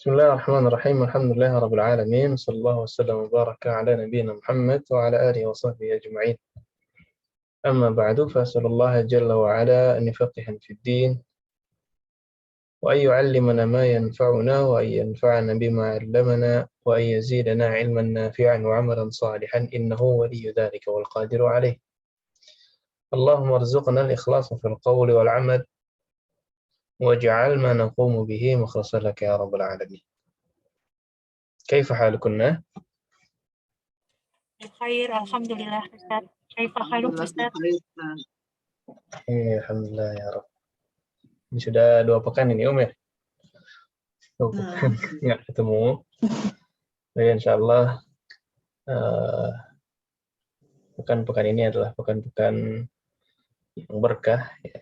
بسم الله الرحمن الرحيم الحمد لله رب العالمين صلى الله وسلم وبارك على نبينا محمد وعلى آله وصحبه أجمعين أما بعد فأسأل الله جل وعلا أن يفقهنا في الدين وأن يعلمنا ما ينفعنا وأن ينفعنا بما علمنا وأن يزيدنا علما نافعا وعملا صالحا إنه ولي ذلك والقادر عليه. اللهم ارزقنا الإخلاص في القول والعمل واجعل ما نقوم به مخلصا لك يا رب العالمين. كيف حالكن؟ بخير الحمد لله Ustaz. كيف حالك Ustaz? Alhamdulillah ya Rabb. Ini sudah 2 pekan ini ya? 2 pekan nggak ketemu. Jadi insyaallah pekan-pekan ini adalah pekan-pekan yang berkah ya.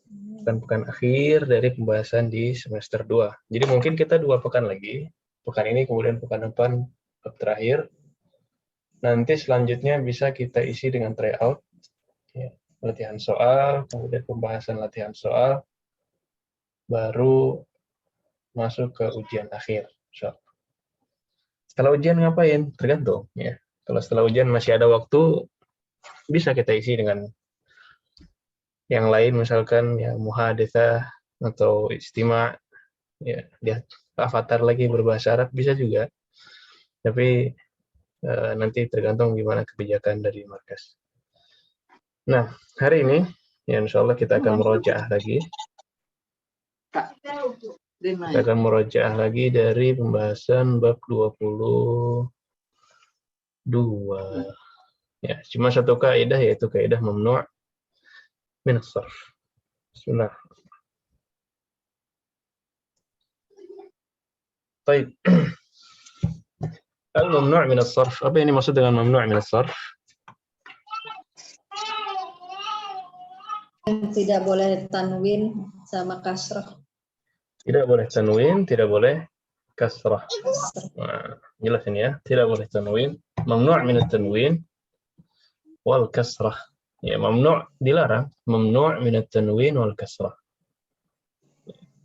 Pekan-pekan akhir dari pembahasan di semester 2. Jadi mungkin kita 2 pekan lagi. Pekan ini kemudian pekan depan bab terakhir. Nanti selanjutnya bisa kita isi dengan tryout ya. Latihan soal, kemudian pembahasan latihan soal, baru masuk ke ujian akhir. Setelah ujian ngapain? Tergantung ya. Kalau setelah ujian masih ada waktu, bisa kita isi dengan yang lain, misalkan ya muhaditsah atau istima, ya lihat avatar lagi berbahasa Arab bisa juga. Tapi nanti tergantung gimana kebijakan dari markas. Nah, hari ini ya insyaallah kita akan murojaah lagi. Kita akan murojaah lagi dari pembahasan bab 22. Ya, cuma satu kaidah yaitu kaidah mamnu' min as-sarf. Bismillah. Baik. Al-mamnu' min as-sarf. Apa ini maksud dengan mamnu' min as-sarf? Tidak boleh tanwin sama kasrah. Tidak boleh tanwin, tidak boleh kasrah. Nah, jelas ini ya, tidak boleh tanwin. Mamnu' min at-tanwin wal kasrah. Ya, mamnu' dilarang, mamnu' min at-tanwin wal kasrah.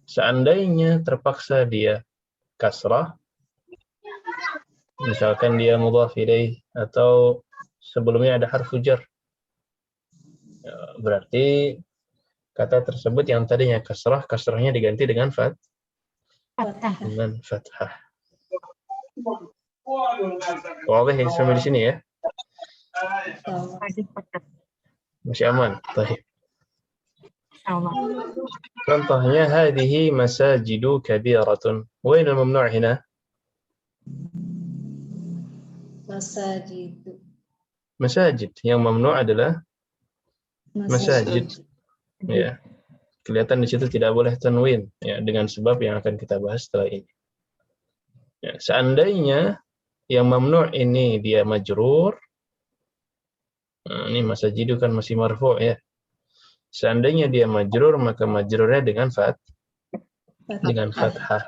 Seandainya terpaksa dia kasrah, misalkan dia mudhaf ilaih atau sebelumnya ada harfu jar, berarti kata tersebut yang tadinya kasrah, kasrahnya diganti dengan Fathah. dengan fathah. Wadah ya sampai di sini ya? Masih aman? Baik. Insyaallah. Contohnya hadhihi masajidu kabiratun. Wain al-mamnu' hina? Masajid. Masajid. Yang mamnu' adalah masajid. Ya. Kelihatan di situ tidak boleh tanwin ya, dengan sebab yang akan kita bahas setelah ini. Ya, seandainya yang mamnu' ini dia majrur, nah, ini masajidu kan masih marfu' ya. Seandainya dia majrur, maka majrurnya dengan fathah.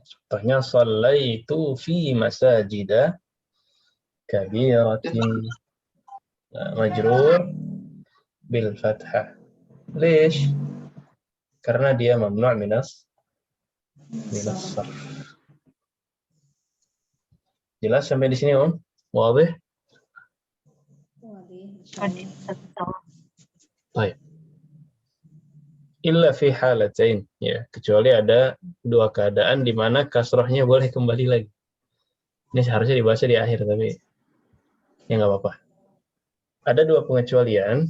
Contohnya shallaitu fi masajida kabiratin. Nah, majrur bil fathah. Lish? Karena dia mamnu' minas sarf. Jelas sampai di sini, Om? Wadih? Baik. Illa fi halatain, ya, kecuali ada 2 keadaan di mana kasrahnya boleh kembali lagi. Ini seharusnya dibahas di akhir, tapi ya nggak apa-apa. Ada 2 pengecualian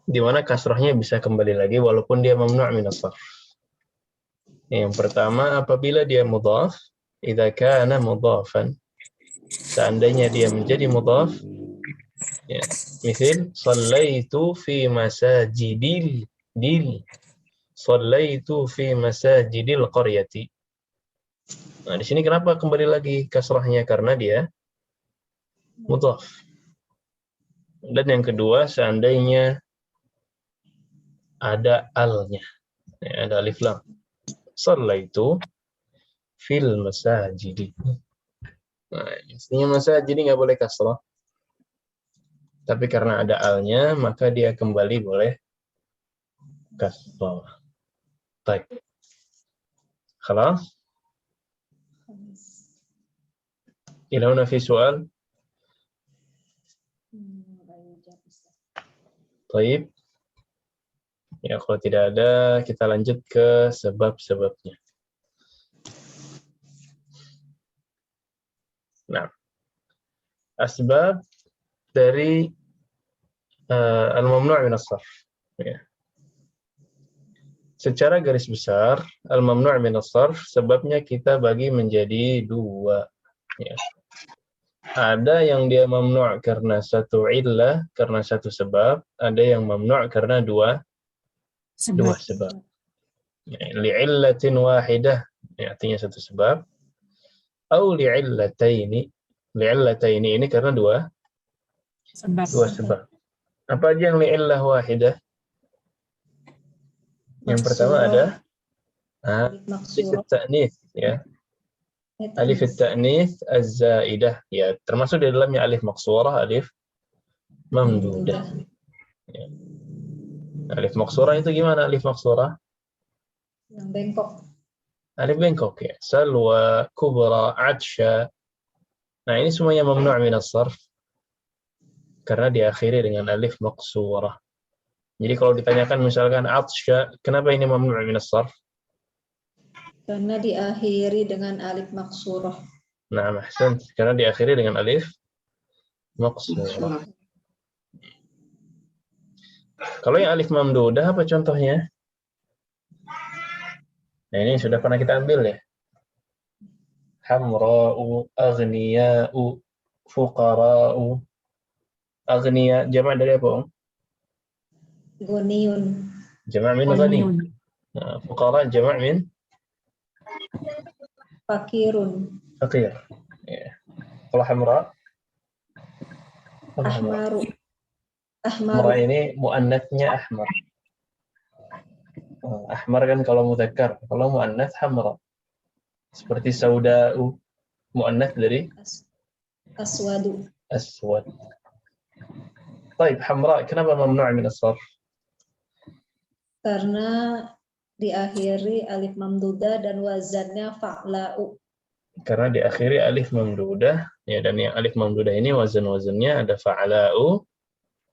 di mana kasrahnya bisa kembali lagi walaupun dia mamnu' min as-sarf. Yang pertama, apabila dia mudhaf, idza kana mudhafan. Seandainya dia menjadi mudhaf, ya, misal shallaitu fi masajidil shallaitu fi masajidil qaryati. Nah, di sini kenapa kembali lagi kasrahnya? Karena dia mudhaf. Dan yang kedua, seandainya ada alnya, ya, ada alif lam. Shallaitu fil masajidi. Nah, istinya masajid nggak boleh kasrah. Tapi karena ada alnya, maka dia kembali boleh kasrah. Baik. خلاص إلى هنا في سؤال طيب ya kalau tidak ada kita lanjut ke sebab-sebabnya. Nah, asbab dari al-mamnu' min as-sarf. Ya. Secara garis besar, al-mamnu' min as-sarf sebabnya kita bagi menjadi dua. Ya. Ada yang dia mamnu' karena satu illah, karena satu sebab. Ada yang mamnu' karena dua sebab. Ya, li'illatin wahidah, ya, artinya satu sebab. Au li'illataini. Li'illataini ini karena dua sebab. Apa aja yang li'illah wahidah? Yang pertama ada alif at-ta'nits, ya. Alif at-ta'nits az-zaidah, ya, termasuk di dalamnya alif maqsurah, alif mamdudah. Ya. Alif maqsurah itu gimana alif maqsurah? Yang bengkok. Alif bengkok, ya. Salwa, kubra, atsya. Nah, ini semuanya mamnu' min as-sarf karena diakhiri dengan alif maqsurah. Jadi kalau ditanyakan misalkan atsya, kenapa ini mamnu' min as-sarf? Karena diakhiri dengan alif maksurah. Nah, ahsan, karena diakhiri dengan alif maqsurah. Kalau yang alif mamdudah apa contohnya? Nah, ini sudah pernah kita ambil ya. Hamra'u, aghniya'u, fuqara'u. Aghniya jamak dari apa, Om? Goniun. Jamak min ghani. Nah, fuqara jamak min Fakirun. fakir. Ya. Kalau hamra? Ahmaru. Hamra ini muannatnya ahmar. Ahmar kan kalau mudzakkar, kalau muannats hamra. Seperti sauda'u, muannats dari Aswadu. aswad. Baik, hamra kenapa mamnu' min as-sarf? Karena diakhiri alif mamdudah dan wazannya fa'la'u. Karena diakhiri alif mamdudah, ya, dan yang alif mamdudah ini wazan-wazannya ada fa'la'u,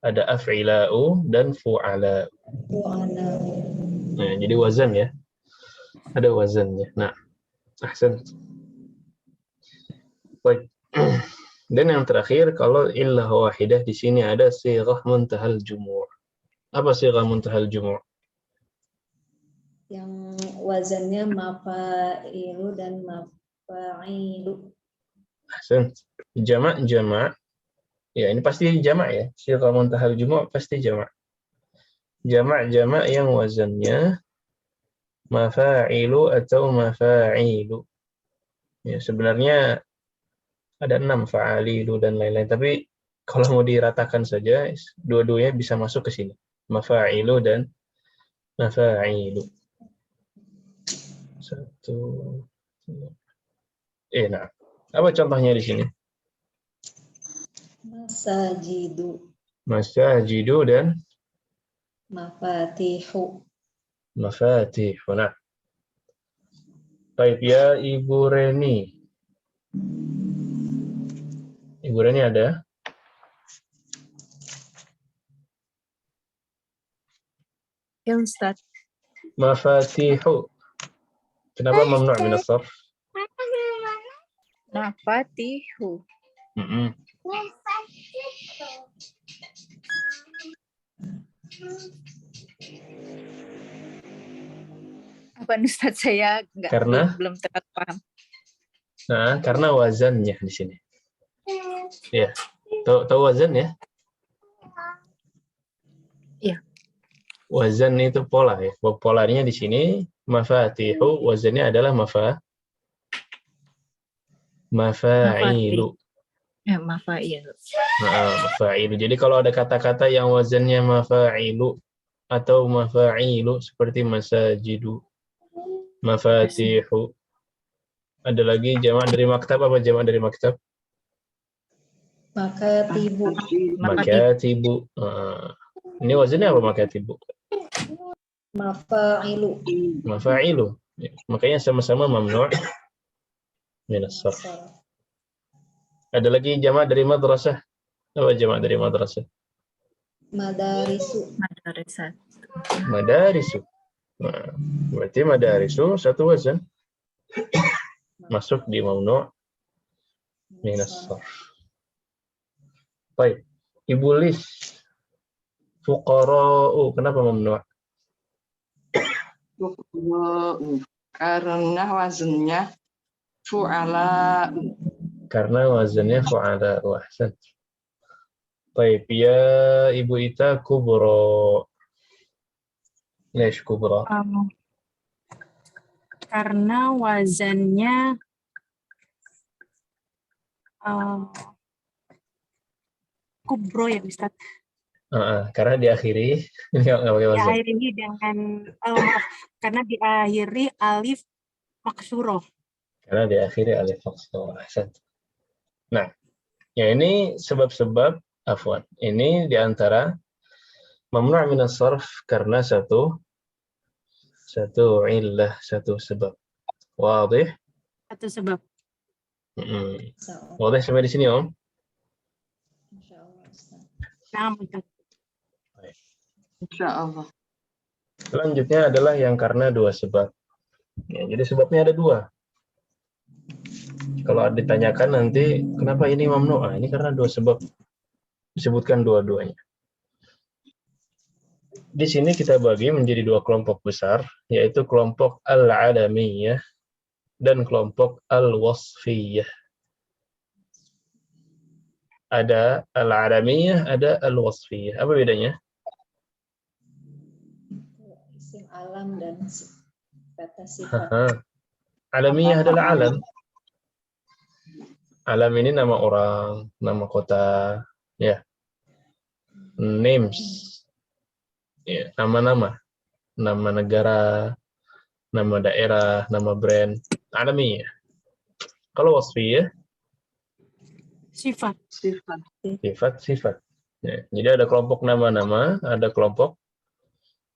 ada af'ila'u dan fu'ala'u. Nah, jadi wazan ya. Ada wazannya. Nah, ahsan. Baik. Dan yang terakhir, kalau illah wahidah di sini ada sighah muntahal jumu'. Apa sighah muntahal jumu'? Yang wazannya mafa'ilu dan mafa'ilu. Ahsan. Jamak. Ya, ini pasti jamak ya. Sighah muntahal jumu' pasti jamak. Jamak yang wazannya mafa'ilu atau mafa'ilu. Ya, sebenarnya ada 6 fa'alilu dan lain-lain, tapi kalau mau diratakan saja dua-duanya bisa masuk ke sini, mafa'ilu dan mafa'ilu. Nah, apa contohnya di sini? Masajidu dan mafatihu. Nah, baik ya, Ibu Reni. Ibu Reni ada? Ya, Ustaz. Mafatihu. Kenapa mamnu' min as-sarf? Mafatihu. Apa Ustaz, saya belum terlalu paham. Nah, karena wazannya di sini. Ya, tahu wazan ya? Iya. Wazan itu pola ya. Polanya di sini mafatihu, wazannya adalah mafa'ilu. Mafa'ilu. Nah, mafa'ilu. Jadi kalau ada kata-kata yang wazannya mafa'ilu atau mafa'ilu seperti masajidu, mafatihu. Ada lagi jamak dari maktab, apa jamak dari maktab? Makatibu. Makatibu. Ini wazannya apa makatibu? Mafa'ilu. Mafa'ilu. Ya, makanya sama-sama mamnu' min as-sarf. Ada lagi jamak dari madrasah. Apa jamak dari madrasah? Madarisu. Madarisat. Madarisu. Nah, berarti madarisu satu wazan. Masuk di mamnu' min as-sarf. Baik. Ibu Lis. Fuqara'u. Kenapa mamnu'? Karena wazannya fu'ala. Karena wazannya fu'ala. Ahsan. Baik, ya Ibu Ita kubro. Lesh kubro. Karena wazannya kubro ya Ustaz. Karena diakhiri nggak pakai wazan. Diakhiri dengan maaf, karena diakhiri alif maksuroh. Karena diakhiri alif maksuroh. Nah, ya ini sebab-sebab afwan. Ini diantara mamnu' min as-sarf karena satu illah, satu sebab. Wadih? Satu sebab. Wadih sampai di sini, Om? Insyaallah, Ustaz. Nah, Ustaz. Insyaallah. Selanjutnya adalah yang karena dua sebab. Ya, jadi sebabnya ada dua. Kalau ditanyakan nanti, kenapa ini mamnu'? Ini karena dua sebab. Disebutkan dua-duanya. Di sini kita bagi menjadi dua kelompok besar, yaitu kelompok al-alamiyah dan kelompok al-wasfiyah. Ada al-alamiyah, ada al-wasfiyah. Apa bedanya? Isim alam dan kata sifat. Alamiyah adalah alam. Alam ini nama orang, nama kota, ya. Names. Ya, nama-nama. Nama negara, nama daerah, nama brand. Alamiyah. Kalau wasfiyah? Sifat. Sifat. Ya, jadi ada kelompok nama-nama, ada kelompok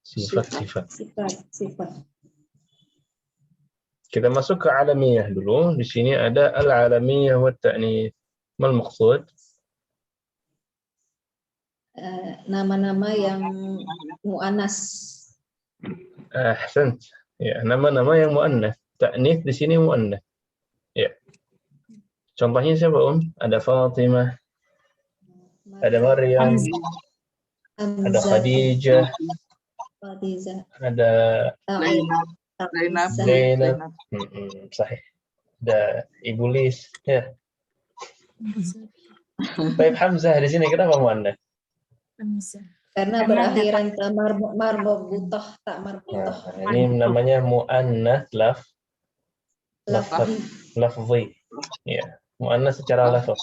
sifat-sifat. Sifat. Kita masuk ke alamiyah dulu. Di sini ada al-alamiyah wa ta'nits. Mal maqsud? Nama-nama yang mu'annas. Ahsant. Ya, nama-nama yang mu'annas. Ta'nits di sini mu'annas. Ya. Contohnya siapa, Ada Fatimah, ada Maryam, ada Khadijah, ada Zainab. Sahih. Ada Ibu Lis, ya. Baik, Hamzah di sini kenapa mu'annas? Karena berakhiran marbutah, tak marbutah. Ini namanya mu'annas lafzi. Ya, mu'annas secara lafaz.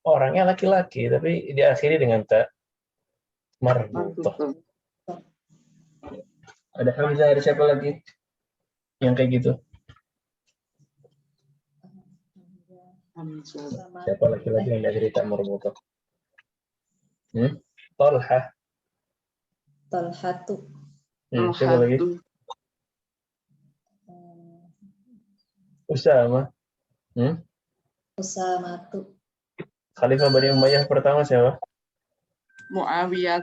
Orangnya laki-laki tapi diakhiri dengan ta marbutah. Ada Hamzah, ada siapa lagi yang kayak gitu? Siapa laki-laki yang diakhiri ta marbutah? Talha. Talhatu. Siapa lagi? Usama. Usamatu. Khalifah Bani Umayyah pertama siapa? Muawiyah.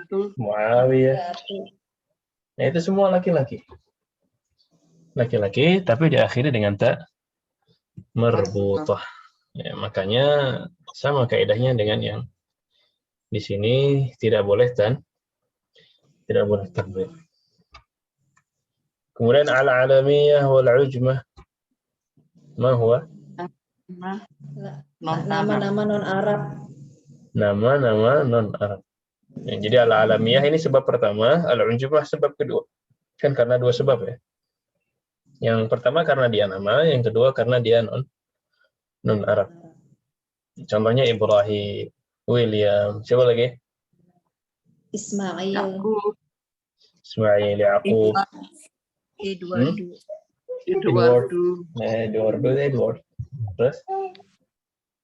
Nah, itu semua laki-laki. Laki-laki tapi diakhiri dengan ta marbutah. Ya, makanya sama kaidahnya dengan yang di sini tidak boleh tanwin. Kemudian al-alamiyah wal ujmah. Ma huwa? Nama-nama non-Arab. Nama-nama non-Arab. Ya, jadi al-alamiyah ini sebab pertama, al-ujmah sebab kedua. Kan karena dua sebab ya. Yang pertama karena dia nama, yang kedua karena dia non-Arab. Contohnya Ibrahim, William, siapa lagi? Ismail. Yaqub. Edward. Terus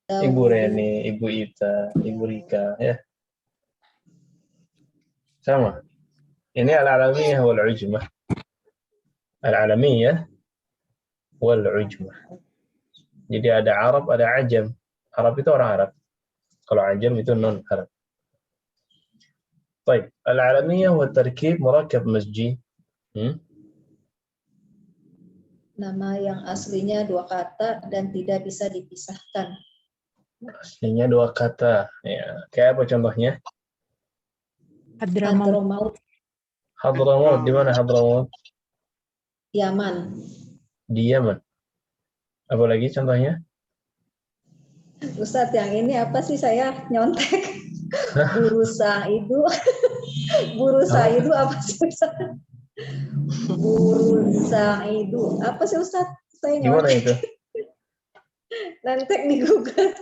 Ibu Reni, Ibu Ita, Ibu Rika, ya. Sama. Ini al-alamiyah wal ujmah. Al-alamiyah wal ujmah. Jadi ada Arab, ada Ajam. Arab itu orang Arab. Kalau Ajam itu non Arab. Baik, al-alamiyah wa tarkib murakkab masjid. Nama yang aslinya 2 kata dan tidak bisa dipisahkan. Aslinya 2 kata. Ya, kayak apa contohnya? Hadramaut. Hadramaut, Hadramaut, di mana Hadramaut? Yaman. Di Yaman. Apa lagi contohnya? Ustadz, yang ini apa sih, saya nyontek? Buru Saidu. Buru Saidu apa sih, Ustadz? Buru Saidu. Apa sih, Ustadz? Saya Gimana nyontek. itu? Nantek di Google.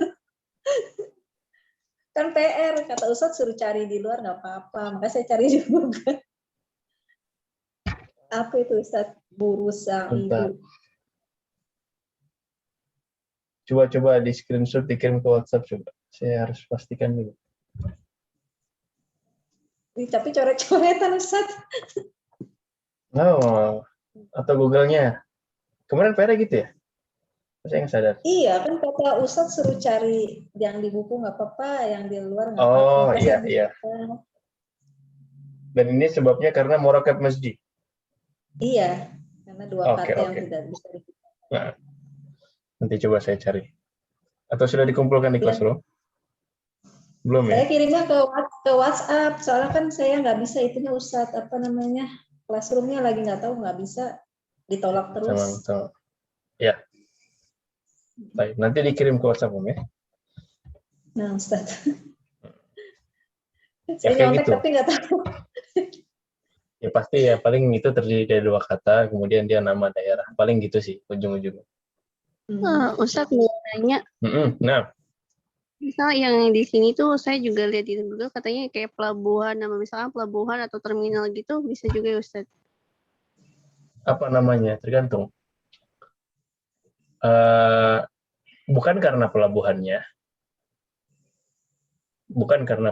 Kan PR, kata Ustadz suruh cari di luar nggak apa-apa. Maka saya cari di Google. Apa itu, Ustadz? Buru Bentar. Saidu. Coba di screenshot dikirim ke WhatsApp coba. Saya harus pastikan dulu. Tapi coret-coretan, Ustadz. Oh, atau Google-nya. Kemarin PR gitu ya? Saya nggak sadar. Iya, kan kata Ustadz suruh cari yang di buku nggak apa-apa, yang di luar nggak Oh, apa-apa. iya. Dan ini sebabnya karena murakkab masjid. Iya, karena 2 Oke, kata yang oke. tidak bisa dipisahkan. Nah, nanti coba saya cari. Atau sudah dikumpulkan di Iya. Classroom? Belum Saya ya? kirimnya ke WhatsApp, soalnya kan saya nggak bisa itunya, Ustadz, apa namanya, Classroom-nya lagi nggak tahu, nggak bisa, ditolak terus. Sama. Ya. Baik, nanti dikirim ke WhatsApp Om ya. Nah, Ustadz. Ya, Saya kayak nyontek gitu. tapi nggak tahu. Ya pasti ya, paling itu terdiri dari 2 kata, kemudian dia nama daerah. Paling gitu sih, ujung-ujungnya. Ustadz mau nanya, Nah, misal yang di sini tuh saya juga lihat di Google katanya kayak pelabuhan, nama misalkan pelabuhan atau terminal gitu bisa juga ya Ustadz? apa namanya? Tergantung. Bukan karena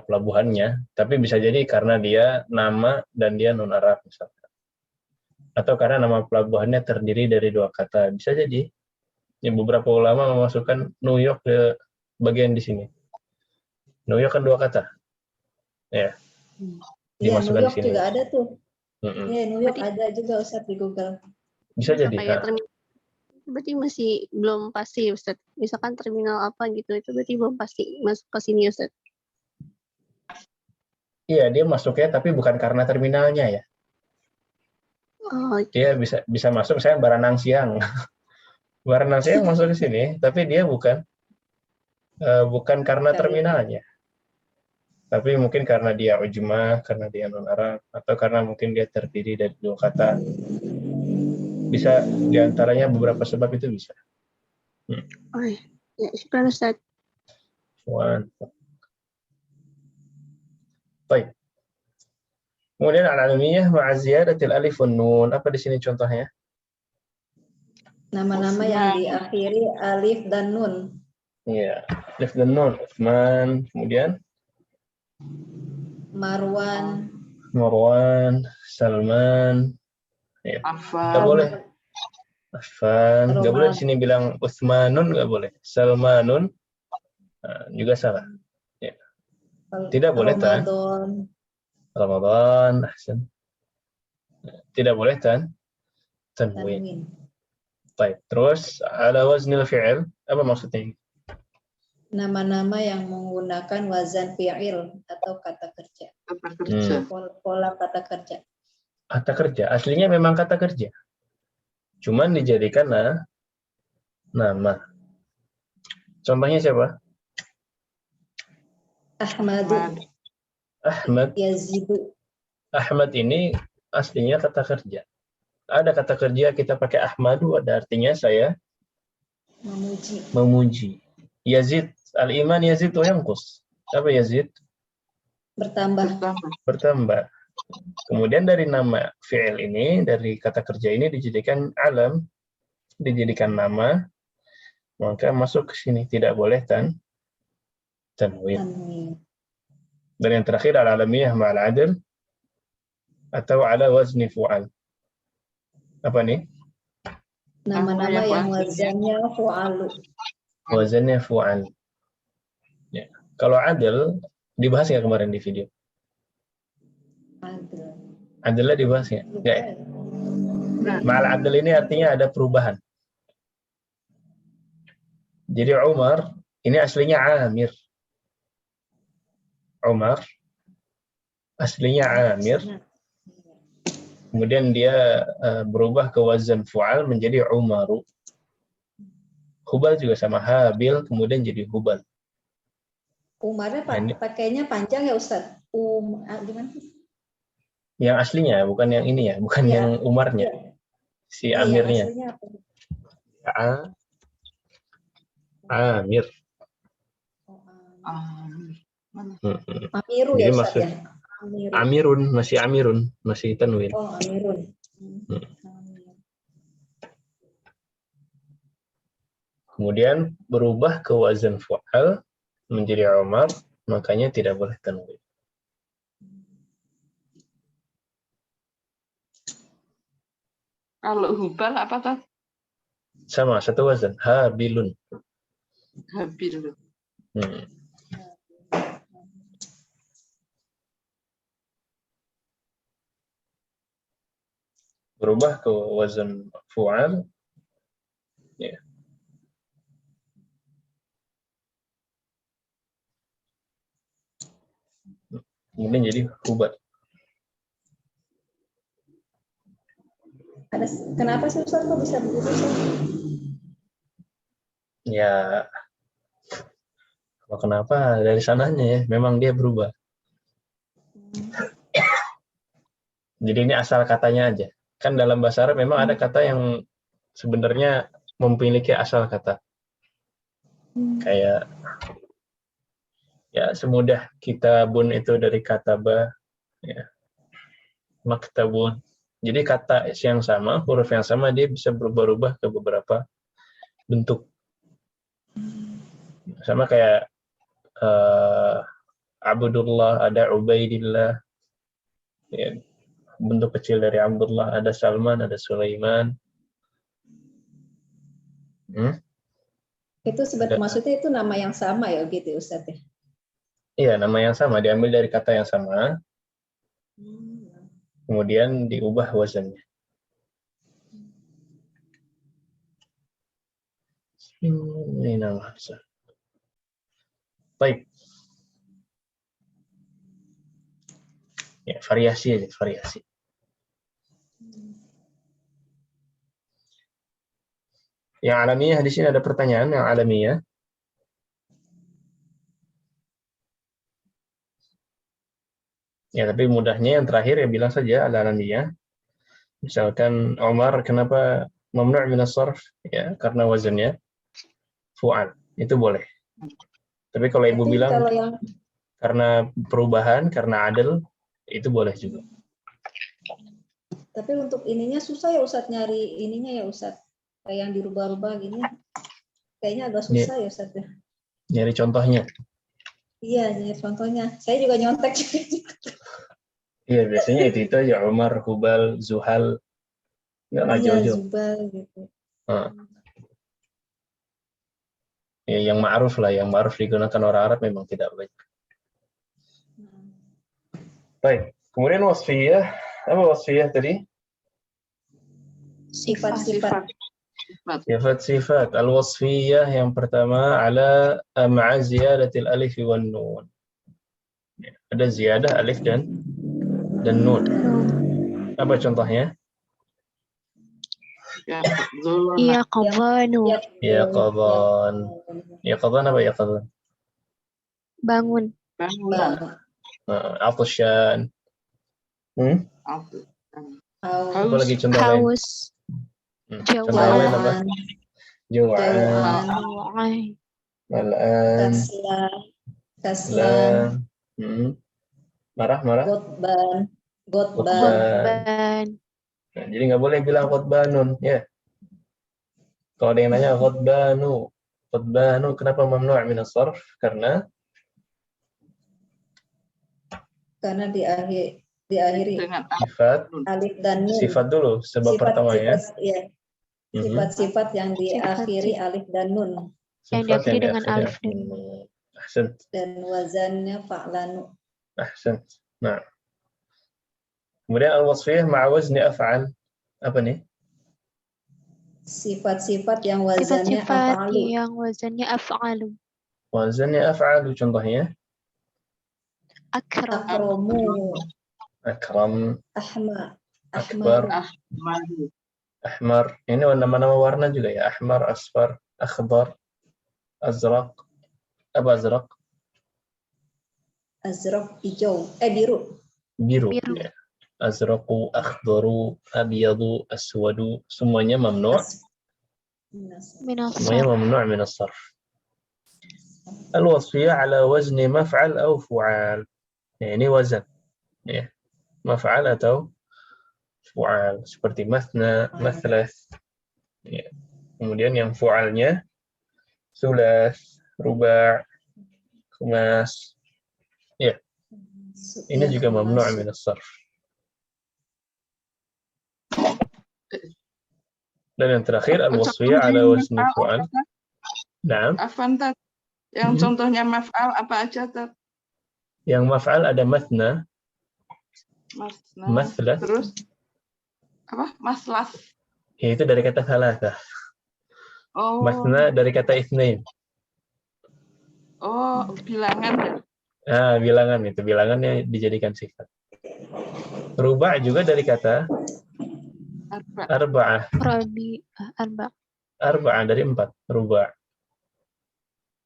pelabuhannya, tapi bisa jadi karena dia nama dan dia non-Arab misalkan. Atau karena nama pelabuhannya terdiri dari 2 kata. Bisa jadi. Ya, beberapa ulama memasukkan New York ke bagian di sini. New York kan 2 kata. Ya. Iya, New Dimasukkan di York sini. juga ada tuh. Mm-mm. Iya, New York ada juga, Ustadz, di Google. Bisa Misal jadi. kayak terminal, berarti masih belum pasti Ustadz. Misalkan terminal apa gitu, itu berarti belum pasti masuk ke sini Ustadz. Iya, dia masuknya tapi bukan karena terminalnya ya. Oh, Dia bisa masuk, saya Baranang Siang. Baranang Siang masuk di sini, tapi dia bukan karena terminalnya. Tapi mungkin karena dia ujmah, karena dia non-Arab, atau karena mungkin dia terdiri dari 2 kata. Bisa diantaranya beberapa sebab itu bisa. oh ya, syukur Ustadz. Baik. Kemudian al-alamiyah ma'a ziyadatil alif wan nun. Apa di sini contohnya? Nama-nama yang diakhiri alif dan nun. Iya, alif dan nun. Utsman, kemudian Marwan, Marwan, Salman. Ya. Nggak boleh. Affan. Nggak boleh di sini bilang Utsmanun, nggak boleh. Salmanun juga salah. Ya. Tidak boleh tan. Ramadan, ahsan. Tidak boleh tanwin. Baik. Terus ala waznil fi'il, apa maksudnya? Nama-nama yang menggunakan wazan fi'il atau kata kerja. Pola kata kerja. Kata kerja, aslinya memang kata kerja. Cuman dijadikan nama. Contohnya siapa? Ahmad. Yazidu. Ahmad ini aslinya kata kerja. Ada kata kerja kita pakai Ahmadu, ada artinya saya memuji. Yazid, al-iman yazid wa yanqus. Apa yazid? Bertambah. Kemudian dari nama fi'il ini, dari kata kerja ini dijadikan alam, dijadikan nama, maka masuk ke sini, tidak boleh tanwin. Dan yang terakhir al-alamiyah ma'al adl atau ala wazni fu'al. Apa nih? Nama-nama yang wazannya. wazannya fu'alu. Wazannya fu'al. Ya. Kalau adil dibahas nggak kemarin di video? Adil. Adilnya dibahas nggak? Nggak ya? Nggak. Ma'al adil ini artinya ada perubahan. Jadi Umar ini aslinya Amir. Umar aslinya Amir. Kemudian dia berubah ke wazan fu'al menjadi Umaru. Hubal juga sama, Habil kemudian jadi Hubal. Umarnya Nah, ini pakainya panjang ya Ustaz? Gimana? yang aslinya, bukan yang ini ya, bukan Iya. yang Umarnya, Iya. si Yang Amirnya. aslinya apa? Amir. Oh, Mana? Amiru Jadi ya Ustaz maksud ya? Amiru. Amirun, masih tanwin. Oh, Amirun. Hmm. Kemudian berubah ke wazan fu'al menjadi Umar, makanya tidak boleh tanwin. Kalau hubal apa tuh? Sama, satu wazan, Habilun. Habil. Berubah ke wazan fu'al, ya. Kemudian jadi Hubal. Kenapa sih Ustaz kok bisa begitu sih? Ya, kenapa dari sananya ya, memang dia berubah. Jadi ini asal katanya aja. Kan dalam bahasa Arab memang ada kata yang sebenarnya memiliki asal kata. Kayak ya semudah kitabun itu dari kataba, ya. Maktabun. Jadi kata yang sama, huruf yang sama dia bisa berubah-ubah ke beberapa bentuk. Sama kayak Abdullah, ada Ubaidillah. Ya, bentuk kecil dari Abdullah, ada Salman, ada Sulaiman. Itu maksudnya itu nama yang sama ya gitu Ustaz ya? Iya, nama yang sama diambil dari kata yang sama. Kemudian diubah wazannya. Ini nama. Baik. Ya, variasi aja, variasi. Yang alamiah di sini ada pertanyaan yang alamiah. Ya, tapi mudahnya yang terakhir ya bilang saja al-alamiah. Misalkan Omar kenapa mamnu' min as-sarf? Ya, karena wazannya fu'al. Itu boleh. Tapi kalau ibu bilang karena perubahan, karena adil, itu boleh juga. Tapi untuk ininya susah ya Ustaz nyari ininya ya Ustaz. Kayak yang dirubah-rubah gini. Kayaknya agak susah ya Ustaz ya. Nyari contohnya. Iya, nyari contohnya. Saya juga nyontek juga. Iya, biasanya itu aja. Umar, Hubal, Zuhal. Nggak jauh-jauh. Zubal gitu. Ya, yang ma'ruf lah. Yang ma'ruf digunakan orang Arab memang tidak baik. Baik. Kemudian wasfiyah. Apa wasfiyah tadi? Sifat-sifat. Sifat-sifat. Al-wasfiyah yang pertama ala ma'a ziyadatil alif wan nun. Ada ziyadah alif dan nun. Apa contohnya? Iya, qabanu. Ya qadan. Ya qadan apa ya qadan? Bangun. Atsyan. Apa lagi contoh lain? Haus. Contoh lain apa? Jawaan. Mal'an. Kaslan. Marah. Gotban. Nah, jadi nggak boleh bilang khotbanun, ya. Kalau ada yang nanya khotbanu, kenapa mamnu' min as-sarf? Karena di akhir diakhiri dengan Sifat, alif dan nun. sifat dulu sebab pertama ya. Iya. Mhm. Sifat-sifat yang diakhiri alif dan nun Yang Sifat diakhiri dengan diakhiri alif dan nun. Ahsan, dan wazannya fa'lanu. ahsan. Nah, kemudian al-wasfiyah ma'a wazni af'al. Apa nih? Sifat-sifat yang wazannya sifat-sifat af'alu. yang wazannya af'alu. Wazannya af'al contohnya Akram, Akromu, akram, ahma, akbar, ahmaru, ahmar. Ini nama-nama warna juga ya. Ahmar, asfar, akhbar, azraq. Apa azraq? azraq, hijau, biru. Biru. Biru. Ya. Azraqu, akhdaru, abyadu, aswadu. Semuanya mamnu'. minas semuanya mamnu' min as-sarf. Al-wasfiyah ala wazni maf'al atau fu'al. Ya, ini wazan. Ya. Maf'al atau fu'al. Seperti mathna, mathlath. Ya. Kemudian yang fu'alnya sulath, ruba', khumas. Ya. Ini juga mamnu' min as-sarf. Dan yang terakhir al-wasfiyah ala wazni fu'al. Naam. Afwan, Tat. Yang contohnya maf'al apa aja, Tat? Yang maf'al ada mathna, Masna. mathlah. Terus apa? Maslas. Ya, itu dari kata thalatha. Oh. Mathna dari kata itsnain. Oh, bilangan ya. Ah, bilangan itu. Bilangannya dijadikan sifat. Ruba' juga dari kata Arba. arba'ah. Rabi arba. Arba'ah dari 4. Ruba'.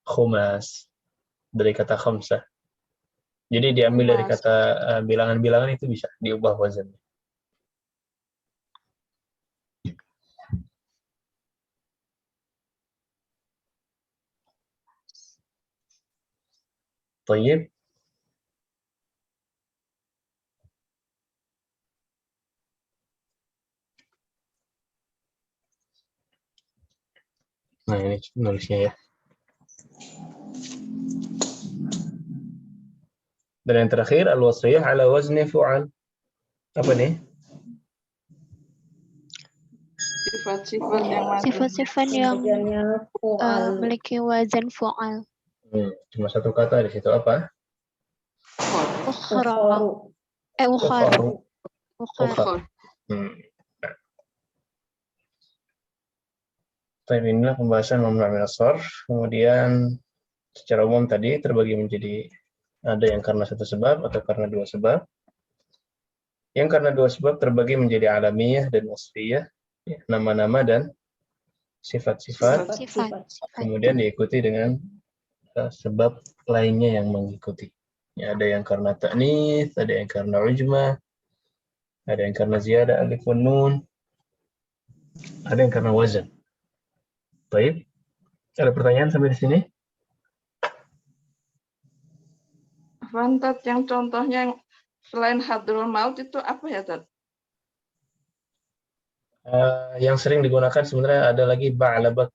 Khumas dari kata khamsah. Jadi diambil dari kata bilangan-bilangan itu bisa diubah wazannya. Tayyib. Nah, ini nulisnya ya. Dan yang terakhir al-wasfiyah ala wazni fu'al. Apa nih? Sifat-sifat yang mana? Sifat-sifat yang Wazannya fu'al. memiliki wazan fu'al. Cuma satu kata di situ apa? Ukhra. Ukhoru. Ukharu. Ukhar. Tapi inilah pembahasan mamnu' min as-sarf. Kemudian secara umum tadi terbagi menjadi ada yang karena satu sebab atau karena dua sebab. Yang karena dua sebab terbagi menjadi alamiyah dan wasfiyah, ya, nama-nama dan sifat-sifat. Sifat. Kemudian diikuti dengan sebab lainnya yang mengikuti. Ya, ada yang karena ta'nits, ada yang karena ujmah, ada yang karena ziyadah alif wan nun, ada yang karena wazan. Baik. Ada pertanyaan sampai di sini? Afwan, Tat, yang contohnya yang selain hadrul maut itu apa ya, Tat? Yang sering digunakan sebenarnya ada lagi ba'labak.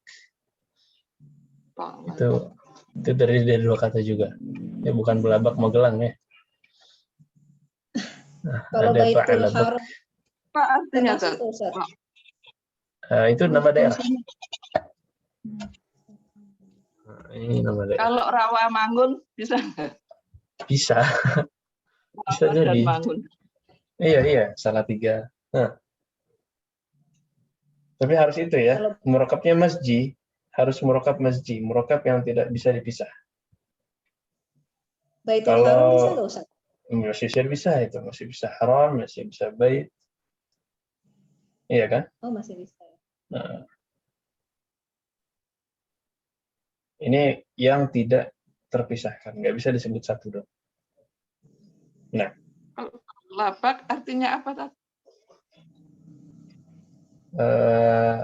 Itu dari dua kata juga. Ya, bukan belabak Magelang ya. Nah, Kalau ada Baitul ba'labak. Haram Apa artinya, termasuk Tat? tuh, Ustaz? Itu nama daerah. Nah, ini nama daerah. Kalau Rawamangun bisa nggak? Bisa. Bisa Rawa dan jadi. Mangun. Iya, salah tiga. Nah. Tapi harus itu ya. Murakabnya masji. Harus murakab masji. Murakab yang tidak bisa dipisah. Baitul Haram bisa tuh, Ustaz? Masih bisa itu. Masih bisa haram, masih bisa bait. Iya kan? Oh, masih bisa. Nah. Ini yang tidak terpisahkan. Nggak bisa disebut satu dong. Nah. Labak artinya apa, Tat?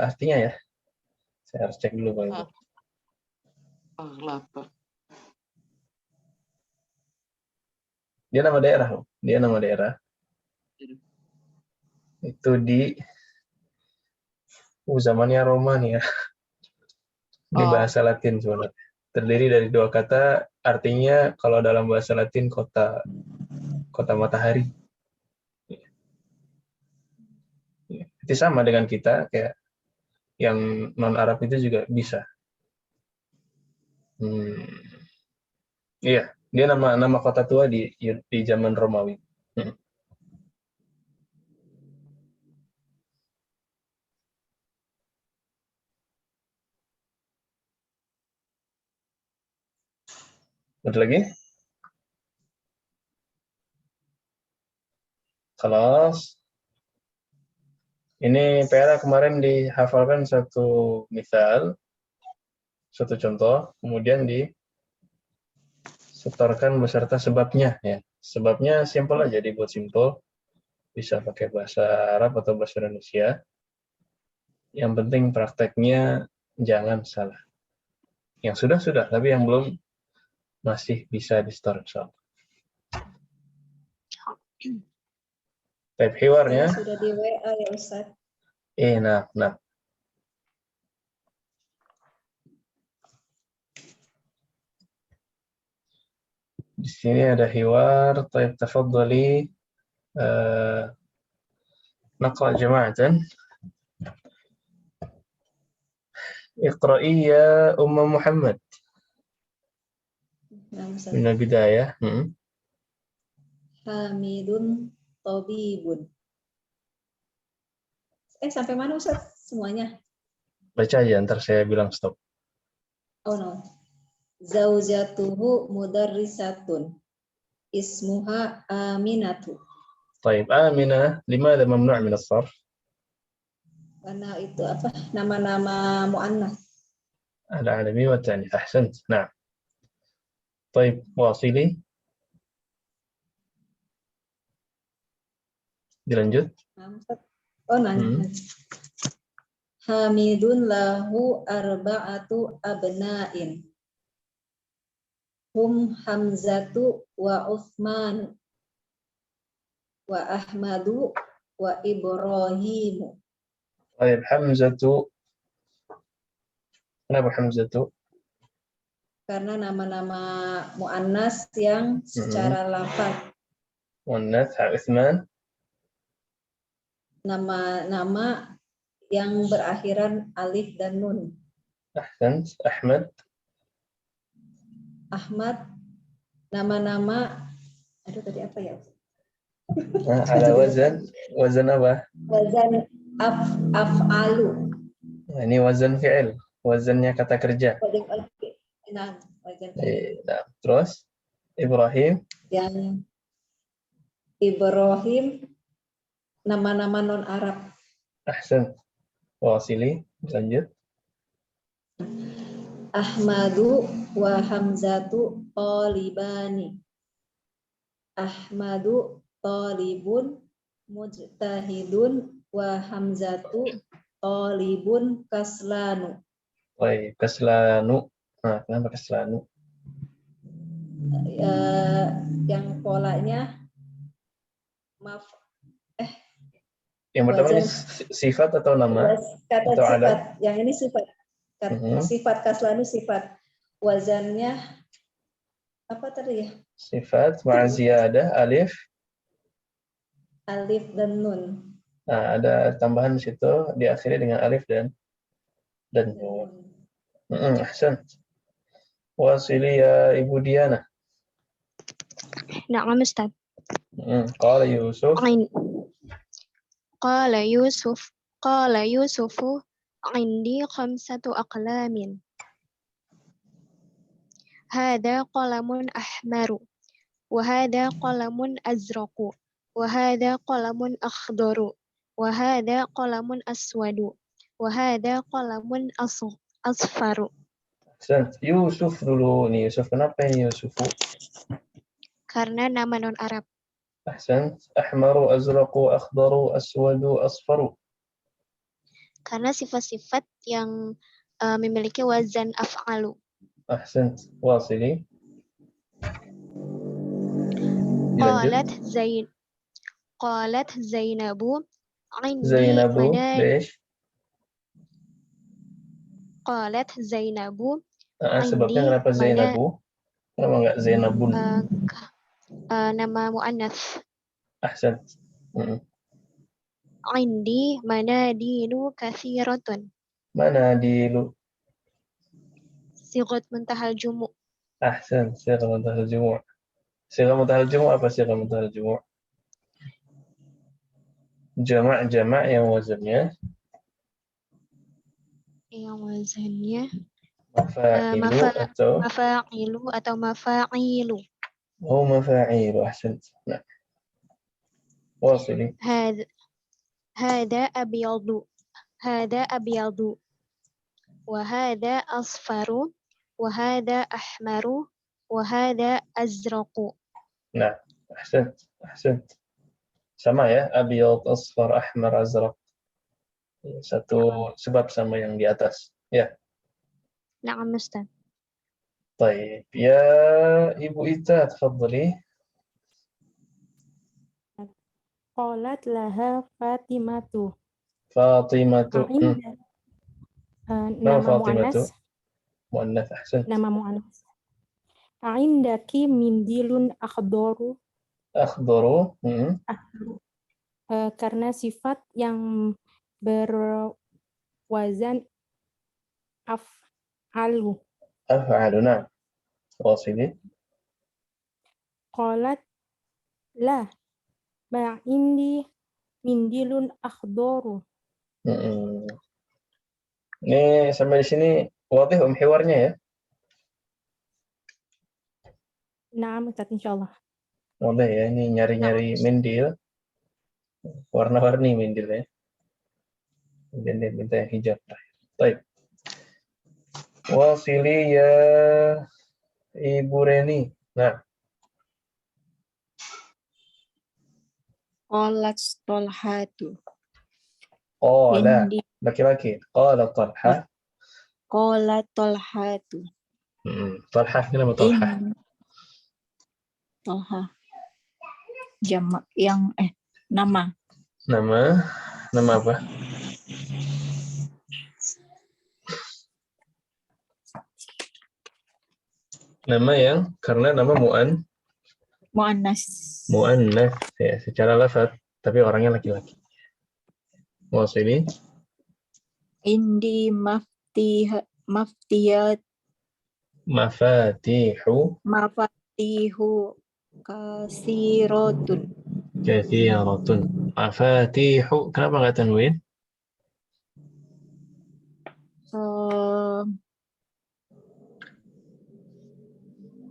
Artinya ya. Saya harus cek dulu Pak Ibu. Labak. Dia nama daerah. Dia nama daerah. Itu di zamannya Romawi ya. Ini bahasa Latin sebenarnya. Terdiri dari dua kata, artinya kalau dalam bahasa Latin kota matahari. seperti sama dengan kita, kayak yang non-Arab itu juga bisa. Iya, dia nama kota tua di zaman Romawi. Ada lagi? Kelas. Ini PR kemarin dihafalkan satu misal, satu contoh, kemudian disetorkan beserta sebabnya. Ya. Sebabnya simpel aja, dibuat simpel. Bisa pakai bahasa Arab atau bahasa Indonesia. Yang penting prakteknya jangan salah. Yang sudah, tapi yang belum masih bisa di-store. Type hiwarnya. Sudah di WA ya Ustaz. Nah. Di sini ada hiwar. Type tafadhali. نقرأ جماعة. اقرأي يا أم محمد من البداية. Hamidun Tabibun. Sampai mana Ustaz? Semuanya? Baca aja, ntar saya bilang stop. Oh no. Zaujatuhu mudarrisatun. Ismuha Aminatu. طيب آمنة لماذا ممنوع من الصرف؟ Karena itu apa? Nama-nama muannas. العالمي والتانيث. أحسنت. نعم. طيب واصلي. dilanjut. Oh nanti. Hamidun lahu arba'atu abna'in. Hum Hamzatu wa Utsman wa Ahmadu wa Ibrahimu. طيب حمزة. Kenapa Hamzatu? Karena nama-nama muannas yang secara lafaz. Muannas Utsman. Nama-nama yang berakhiran alif dan nun. Ahsant. Ahmad. Ahmad. Nama-nama. Aduh tadi apa ya? Ala wazan apa? Wazan af'alu. Ini wazan fi'il, wazannya kata kerja. Nah, terus Ibrahim. Yang Ibrahim nama-nama non Arab. Ahsan. Wasili, lanjut. Ahmadu wa Hamzatu talibani. Ahmadu talibun mujtahidun wa Hamzatu talibun kaslanu. Baik, kaslanu. Nah, kenapa kaslanu? Yang polanya yang pertama ini sifat atau nama? Kata atau sifat. alat? Yang ini sifat. Sifat kaslanu sifat. Wazannya apa tadi ya? Sifat ma'ziyadah alif. Alif dan nun. Nah, ada tambahan di situ diakhiri dengan alif dan nun. Ahsan. Wasili ya Ibu Diana. Na'am Ustaz. Qala Yusuf. Qala Yusufu indi khamsatu aqlamin. Hada qalamun ahmaru wa hada qalamun azraqu wa hada qalamun akhdaru wa hada qalamun aswadu wa hada qalamun asfaru. Yusuf dulu nih. Yusuf, kenapa ini Yusufu? Karena nama non Arab. Ahsan. Ahmaru, azraqu, akhdaru, aswadu, asfaru. Karena sifat-sifat yang memiliki wazan af'alu. Ahsan. Wasili. Qalat Zainabu indi Zainabu, lesh? Qalat Zainabu sebabnya kenapa Zainabu? Kenapa enggak Zainabun? Nama mu'annas. Ahsan. Indi manadilu kathiratun. Manadilu. Sigat muntahal jumu. Ahsan, sighah muntahal jumu'. Sighah muntahal jumu' apa sighah muntahal jumu'? Jama' yang wazannya mafa'ilu atau mafa'ilu atau mafa'ilu. oh mafa'ilu. Ahsan. Nah, wasili. Hada abyadu. Hada abyadu. Wa hada asfaru. Wa hada ahmaru. Wa hada azraqu. Nah, ahsan. Sama ya, abyad, asfar, ahmar, azraq. Satu sebab sama yang di atas. Ya. Na'am Ustaz. طيب يا Ibu Ita, تفضلي. Qalat laha Fatimatu. Fatimatu. Nama Fatimatu. muannas. Muannas, ahsan. Nama muannas. Indaki mindilun akhdaru. Akhdaru. Karena sifat yang berwazan af'alu. Af'alu, nah. Wasili. Qalat la ma indi mindilun akhdaru. Ini sampai di sini wadih hiwarnya ya? Naam, Ustaz, insyaallah. Wadih ya, ini nyari-nyari mendil. Warna-warni mendil ya. Kemudian dia minta yang hijab. Baik. Wasili ya Ibu Reni. Nah. Qalat Talhatu. Qala, laki-laki. Qala Talha. Qalat Talhatu. Talha, kenapa Talha? Talha. Jamak yang nama. Nama apa? Nama yang karena nama Muannas. Muannas ya, secara lafaz, tapi orangnya laki-laki. Wasili. Indi mafatihu kasiratun. Mafatihu, kenapa nggak tanwin?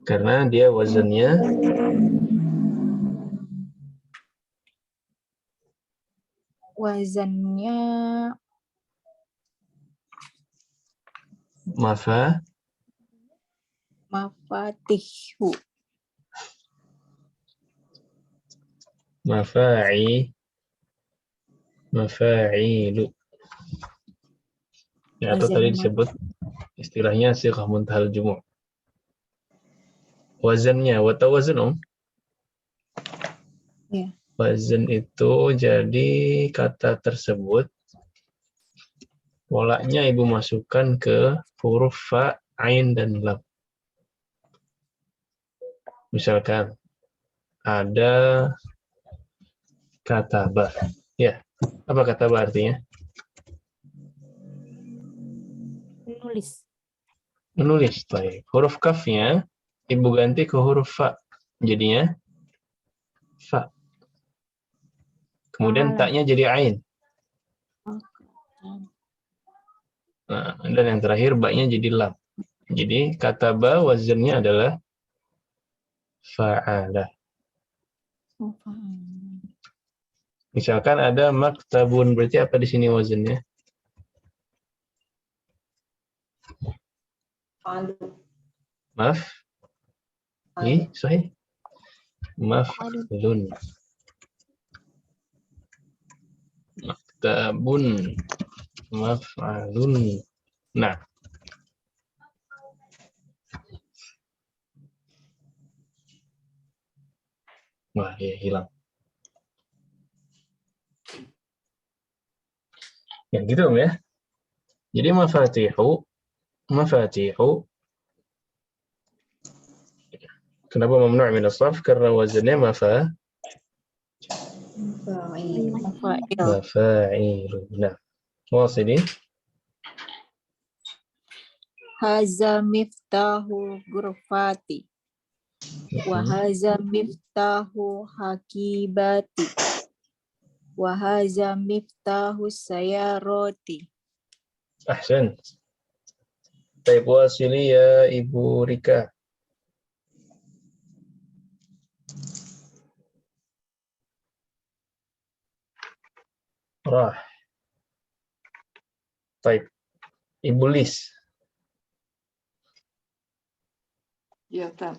Karena dia wazannya mafatihu. Mafa'ilu. Ya, atau tadi disebut istilahnya sighah muntahal jumu'. Wazannya, watawazun Ya. Wazan itu jadi kata tersebut polanya Ibu masukkan ke huruf fa, ain, dan lam. Misalkan ada kataba. Ya, apa kataba artinya? Menulis. Baik. Huruf kafnya Ibu ganti ke huruf fa. Jadinya fa. Kemudian taknya jadi ain. Nah, dan yang terakhir ba-nya jadi lam. Jadi kata ba wazannya adalah fa'ala. Misalkan ada maktabun, berarti apa di sini wazannya? Sahih. Maf'ulun. Maktabun. Maf'alun. Nah. Wah, ya hilang. Ya gitu ya. Jadi mafatihu. Kenapa mamnu' min as-sarf? Karena wazannya Mafa'ilu. Mafa'il. Mafa'ilu. Nah, wasili. Haza miftahu ghurfati. Wa haza miftahu hakibati. Wa haza miftahu sayaroti. Ahsan. Baik, wasili ya Ibu Rika. Rah. Baik. Ibu Lis. Ya, Ustaz.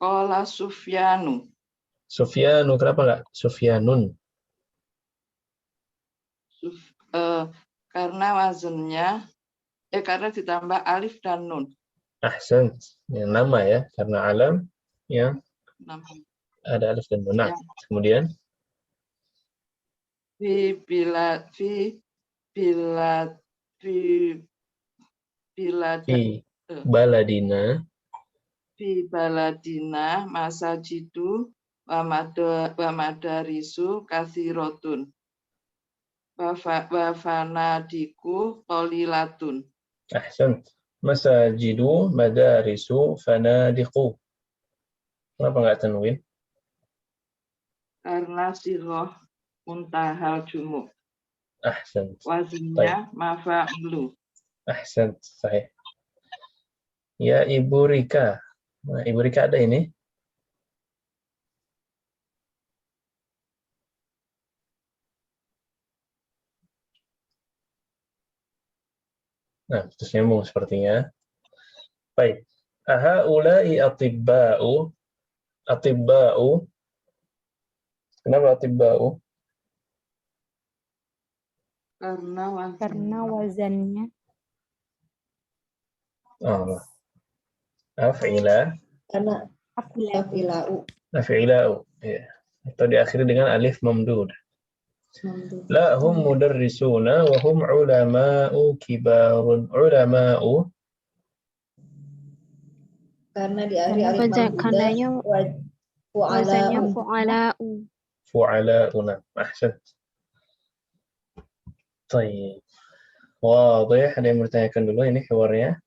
Qala Sufyanu. Sufyanu, kenapa enggak Sufyanun? Karena wazannya, karena ditambah alif dan nun. Ahsan. Yang nama ya, karena alam yang Nama. ada alif dan nun. Nah, Ya. kemudian Fi baladina baladina masajidu wa madarisu katsirotun wa fanadiku qalilatun. Ahsan. Masajidu, madarisu, fanadiqu. Kenapa enggak tanwin? Karena sirah muntahal jumu. Ahsan. Wazinnya mafa'ilu. Ahsan. Sahih. Ya Ibu Rika. Nah, Ibu Rika ada ini? Nah, terus nyambung sepertinya. Baik. Ahaulai atibba'u. Atibba'u. Kenapa atibba'u? Karena wazannya Oh. Af'ila. Karena afilah. afila'u. Af'ila'u. Ya. Atau diakhiri dengan alif mamdud. La hum mudarrisuna wa hum ulama'u kibarun. Ulama'u. Karena di akhir alif Karenanya mamdudah wazannya fu'ala'u. fu'ala'u. Fu'ala'una. Ahsan. Baik. Wadih. Ada yang bertanyakan dulu ini hiwarnya?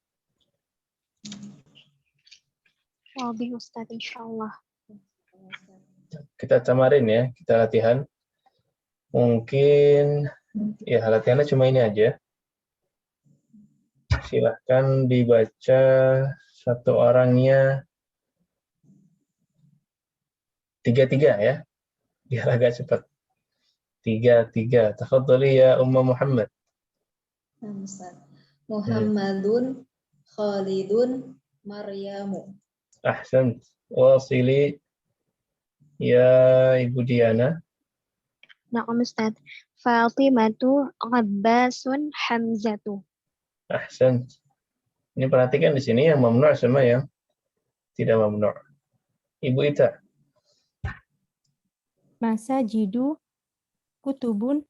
Wabi Ustaz, insyaallah. Kita tamarin ya, kita latihan. Mungkin ya latihannya cuma ini aja. Silahkan dibaca satu orangnya 3-3 ya, biar agak cepat. 3-3. Tafadhali ya Umma Muhammad. Muhammadun, Khalidun, Maryamu. Ahsan. Wasili ya Ibu Diana. Na'am Ustaz. Fatimatu, Abbasun, Hamzatu. Ahsan. Ini perhatikan di sini yang mamnu' sama yang tidak mamnu'. Ibu Ita. Masajidu kutubun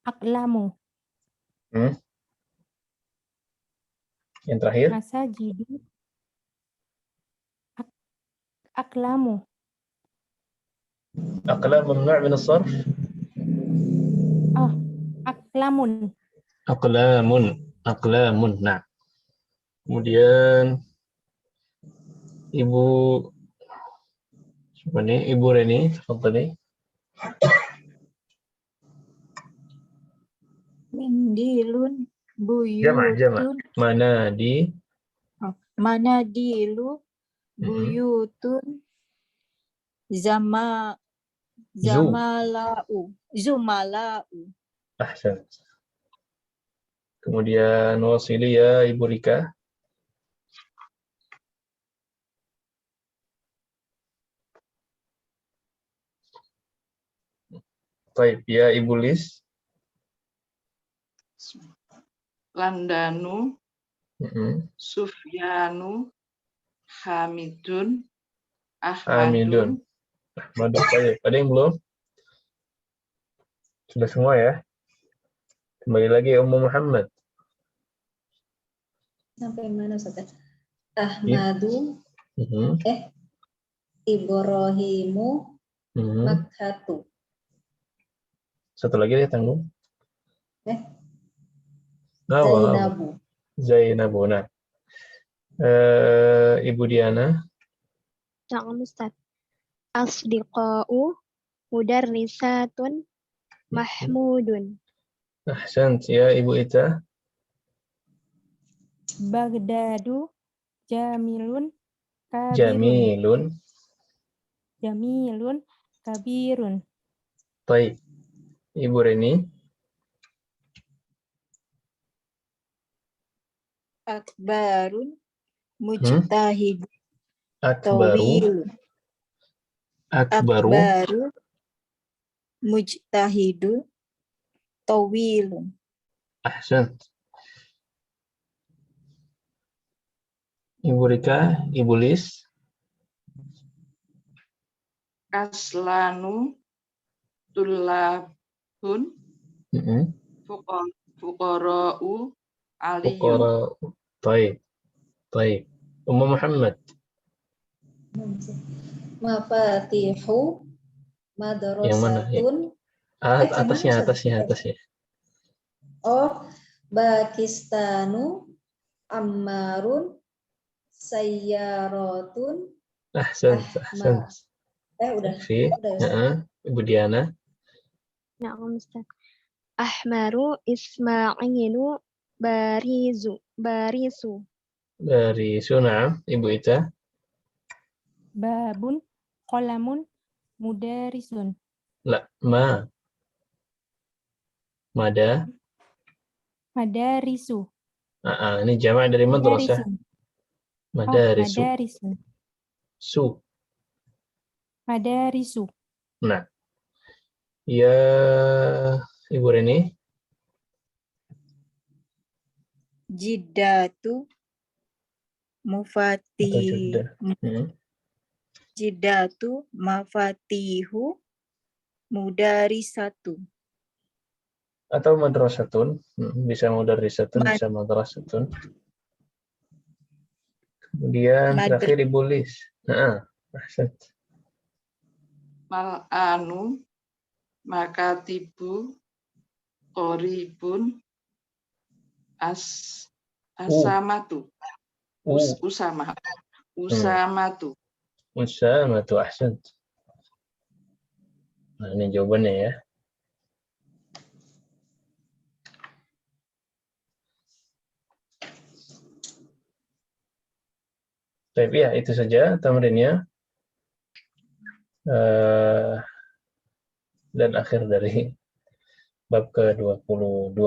aklamu. Yang terakhir. Masajidu aklamu. Aqlam mamnu' min as-sarf. Aklamun. Aqlamun. Nah. Kemudian Ibu siapa nih? Ibu Reni, tafadhali. Mindilun Jama'. buyutun. Manadilu. Buyutun zumala'u. Ahsan. Kemudian wasili ya Ibu Rika. Baik, ya Ibu Lis. Landanu, Sufyanu, Hamidun, Ahmadun. Baik. Ada yang belum? Sudah semua ya? Kembali lagi Ummu Muhammad. Sampai mana Ustaz? Ahmadu, Mhm. Ibrahimu Mhm. Makkatu. Satu lagi dia tanggung. Zainabu. Zainabu. Nah. Ibu Diana. Na'am Ustaz. Asdiqa'u mudarrisatun mahmudun. Ahsant ya Ibu Ita. Bagdadu jamilun kabirun. Jamilun kabirun. Baik. Ibu Reni. Akbarun mujtahid Akbaru. tawil. Akbaru. Akbaru mujtahidu tawilun. Ahsant. Ibu Rika, Ibu Lis. Aslanu tulabun fuqara'u aliyun. Fuqara. Baik. Baik. Ummu Muhammad. Mafatihu Yang mana? madrasatun. Atasnya. Oh, Pakistanu Ammarun Sayyaratun. Ahsant. Udah. Ibu Diana. Na'am Ustaz. Ahmaru Ismailu barisu. Dari Sunam, Ibu Ita. Babun qalamun mudarisun. La, Mada. Madarisu. Ini jamak dari madrasah. Madarisu. Madarisun. Su. Madarisu. Nah. Ya, Ibu Reni. Jiddatu Jiddatu mafatihu mudarisatu. Atau madrasatun. Bisa mudarisatun, bisa madrasatun. Kemudian terakhir Ibu Lis. Ahsant. Mal'anu makatibu qoribun asamatu. Usamatu. Ahsant. Nah, ini jawabannya ya. Tapi ya, itu saja tamrinnya. Dan akhir dari bab ke-22.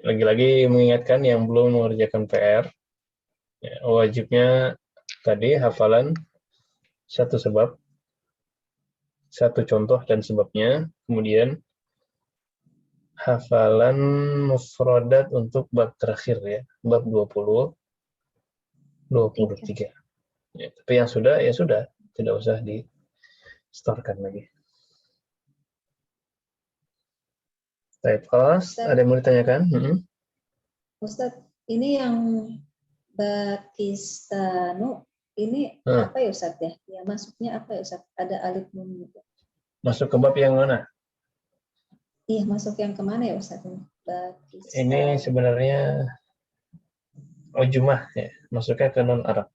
Lagi-lagi mengingatkan yang belum mengerjakan PR, wajibnya tadi hafalan satu sebab, satu contoh dan sebabnya, kemudian hafalan mufradat untuk bab terakhir ya, bab 20, 23. Ya, tapi yang sudah, ya sudah, tidak usah di-storekan lagi. Baik, kelas, ada yang mau ditanyakan? Ustadz, ini yang Pakistanu, ini apa ya Ustadz ya? Ya masuknya apa ya Ustadz? Ada alif nun juga. Masuk ke bab yang mana? Iya, masuk yang kemana ya Ustadz? Ini sebenarnya ujumah ya, masuknya ke non-Arab.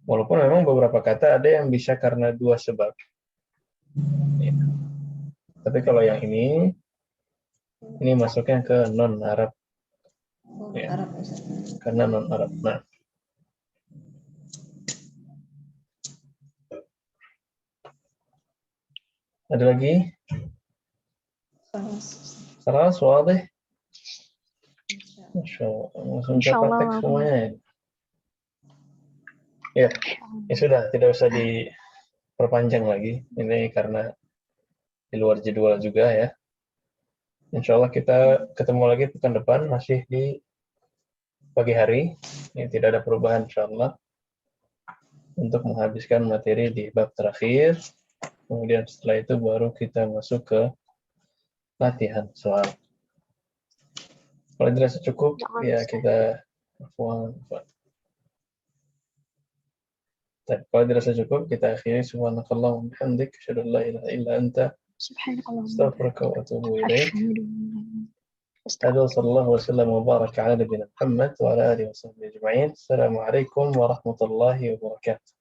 Walaupun memang beberapa kata ada yang bisa karena dua sebab. Ya. Tapi kalau yang ini masuknya ke non-Arab. Ya. Karena non-Arab. Nah. Ada lagi? Salah, wadih. Langsung praktek semuanya ya. Ya, sudah, tidak usah diperpanjang lagi. Ini karena di luar jadwal juga ya. Insya Allah kita ketemu lagi pekan depan, masih di pagi hari. Ini tidak ada perubahan insya Allah. Untuk menghabiskan materi di bab terakhir. Kemudian setelah itu baru kita masuk ke latihan soal. Kalau dirasa cukup, ya kita Afwan. Baik, kalau dirasa cukup, kita akhiri. Subhanakallahumma wa bihamdik, asyhadu an la ilaha illa anta, astaghfiruka wa atubu ilaik. Hada sallallahu wasallam wa baraka ala nabiyina Muhammad wa ala alihi wa sahbihi ajma'in. Assalamualaikum warahmatullahi wabarakatuh.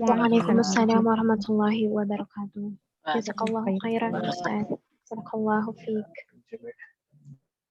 Waalaikumsalam warahmatullahi wabarakatuh. Jazakallahu khairan Ustaz. Barakallahu fiik.